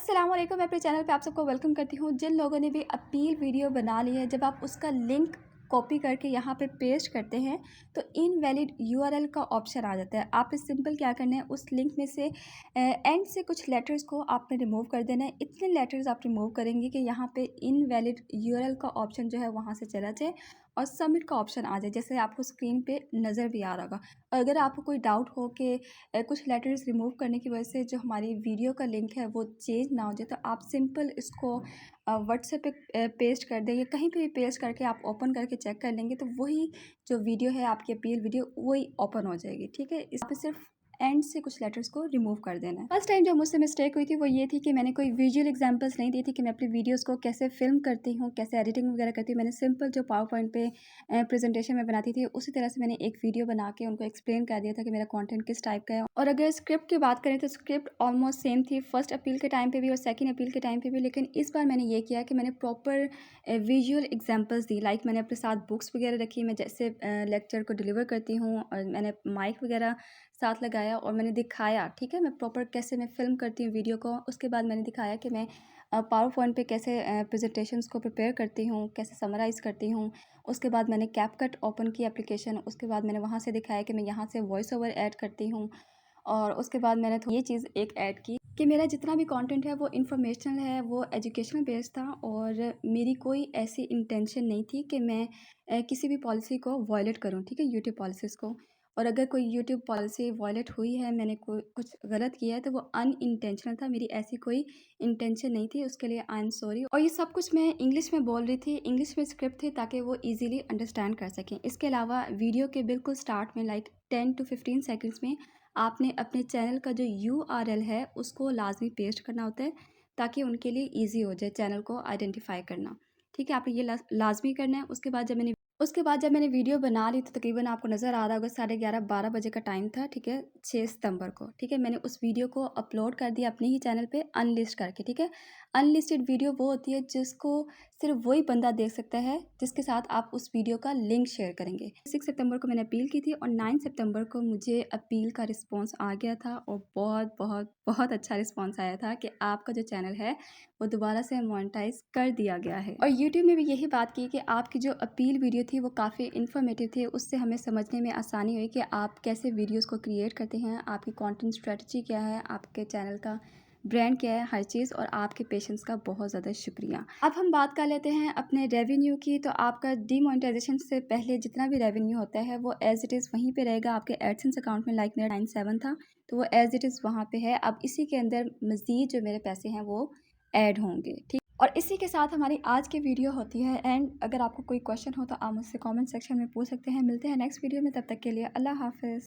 अस्सलाम वालेकुम। मैं अपने चैनल पे आप सबको वेलकम करती हूँ। जिन लोगों ने भी अपील वीडियो बना ली है, जब आप उसका लिंक कॉपी करके यहाँ पे पेस्ट करते हैं तो इनवैलिड यूआरएल का ऑप्शन आ जाता है। आप सिंपल क्या करना है, उस लिंक में से एंड से कुछ लेटर्स को आपने रिमूव कर देना है। इतने लेटर्स आप रिमूव करेंगे कि यहाँ पे इनवैलिड यूआरएल का ऑप्शन जो है वहाँ से चला जाए और सबमिट का ऑप्शन आ जाए, जैसे आपको स्क्रीन पे नज़र भी आ रहा होगा। अगर आपको कोई डाउट हो कि कुछ लेटर्स रिमूव करने की वजह से जो हमारी वीडियो का लिंक है वो चेंज ना हो जाए, तो आप सिंपल इसको व्हाट्सएप पे पेस्ट कर दें या कहीं पे भी पेस्ट करके आप ओपन करके चेक कर लेंगे, तो वही जो वीडियो है आपकी अपील वीडियो वही ओपन हो जाएगी। ठीक है, इस पे सिर्फ एंड से कुछ लेटर्स को रिमूव कर देना है। फर्स्ट टाइम जो मुझसे मिस्टेक हुई थी वो ये थी कि मैंने कोई विजुअल एग्जांपल्स नहीं दी थी कि मैं अपनी वीडियोस को कैसे फिल्म करती हूँ, कैसे एडिटिंग वगैरह करती हूँ। मैंने सिंपल जो पावर पॉइंट पे प्रेजेंटेशन में बनाती थी उसी तरह से मैंने एक वीडियो बना के उनको एक्सप्लेन कर दिया था कि मेरा कंटेंट किस टाइप का है। और अगर स्क्रिप्ट की बात करें तो स्क्रिप्ट ऑलमोस्ट सेम थी, फर्स्ट अपील के टाइम पे भी और सेकंड अपील के टाइम पे भी। लेकिन इस बार मैंने ये किया कि मैंने प्रॉपर विजुअल एग्जांपल्स दी। लाइक मैंने अपने साथ बुक्स वगैरह रखी, मैं जैसे लेक्चर को डिलीवर करती हूँ, और मैंने माइक वगैरह साथ लगाया और मैंने दिखाया, ठीक है, मैं प्रॉपर कैसे मैं फ़िल्म करती हूँ वीडियो को। उसके बाद मैंने दिखाया कि मैं पावर पॉइंट पे कैसे प्रेजेंटेशंस को प्रिपेयर करती हूँ, कैसे समराइज़ करती हूँ। उसके बाद मैंने कैपकट ओपन की एप्लीकेशन, उसके बाद मैंने वहाँ से दिखाया कि मैं यहाँ से वॉइस ओवर ऐड करती हूँ। और उसके बाद मैंने ये चीज़ एक ऐड की कि मेरा जितना भी कंटेंट है वो इन्फॉर्मेशनल है, वो एजुकेशनल बेस्ड था, और मेरी कोई ऐसी इंटेंशन नहीं थी कि मैं किसी भी पॉलिसी को वायलेट करूँ, ठीक है, यूट्यूब पॉलिसीज़ को। और अगर कोई यूट्यूब पॉलिसी वायलेट हुई है, मैंने कोई कुछ गलत किया है, तो वो अनइंटेंशनल था, मेरी ऐसी कोई इंटेंशन नहीं थी। उसके लिए आई एम सॉरी। और ये सब कुछ मैं इंग्लिश में बोल रही थी, इंग्लिश में स्क्रिप्ट थी ताकि वो ईजिली अंडरस्टैंड कर सकें। इसके अलावा वीडियो के बिल्कुल स्टार्ट में लाइक 10 to 15 सेकेंड्स में आपने अपने चैनल का जो यूआरएल है उसको लाजमी पेस्ट करना होता है, ताकि उनके लिए ईजी हो जाए चैनल को आइडेंटिफाई करना। ठीक है, आपने ये लाजमी करना है। उसके बाद जब मैंने वीडियो बना ली तो तकरीबन आपको नज़र आ रहा होगा 11:30-12 बजे का टाइम था, ठीक है, 6 सितंबर को। ठीक है, मैंने उस वीडियो को अपलोड कर दिया अपने ही चैनल पे अनलिस्ट करके। ठीक है, अनलिस्टेड वीडियो वो होती है जिसको सिर्फ वही बंदा देख सकता है जिसके साथ आप उस वीडियो का लिंक शेयर करेंगे। 6 सितंबर को मैंने अपील की थी और 9 सितंबर को मुझे अपील का रिस्पॉन्स आ गया था, और बहुत बहुत बहुत अच्छा रिस्पॉन्स आया था कि आपका जो चैनल है वो दोबारा से मोनेटाइज कर दिया गया है। और यूट्यूब में भी यही बात की कि आपकी जो अपील वीडियो थी वो काफ़ी इन्फॉर्मेटिव थी, उससे हमें समझने में आसानी हुई कि आप कैसे वीडियोस को क्रिएट करते हैं, आपकी कंटेंट स्ट्रेटजी क्या है, आपके चैनल का ब्रांड क्या है, हर चीज़। और आपके पेशेंस का बहुत ज़्यादा शुक्रिया। अब हम बात कर लेते हैं अपने रेवेन्यू की। तो आपका डीमोनेटाइजेशन से पहले जितना भी रेवेन्यू होता है वो एज इट इज़ वहीं पे रहेगा आपके एडसेंस अकाउंट में। लाइक मेरा 97 था तो वो एज इट इज़ वहाँ पे है। अब इसी के अंदर मज़ीद जो मेरे पैसे हैं वो ऐड होंगे, ठीक। और इसी के साथ हमारी आज की वीडियो होती है एंड। अगर आपको कोई क्वेश्चन हो तो आप मुझसे कमेंट सेक्शन में पूछ सकते हैं। मिलते हैं नेक्स्ट वीडियो में, तब तक के लिए अल्लाह हाफ़िज़।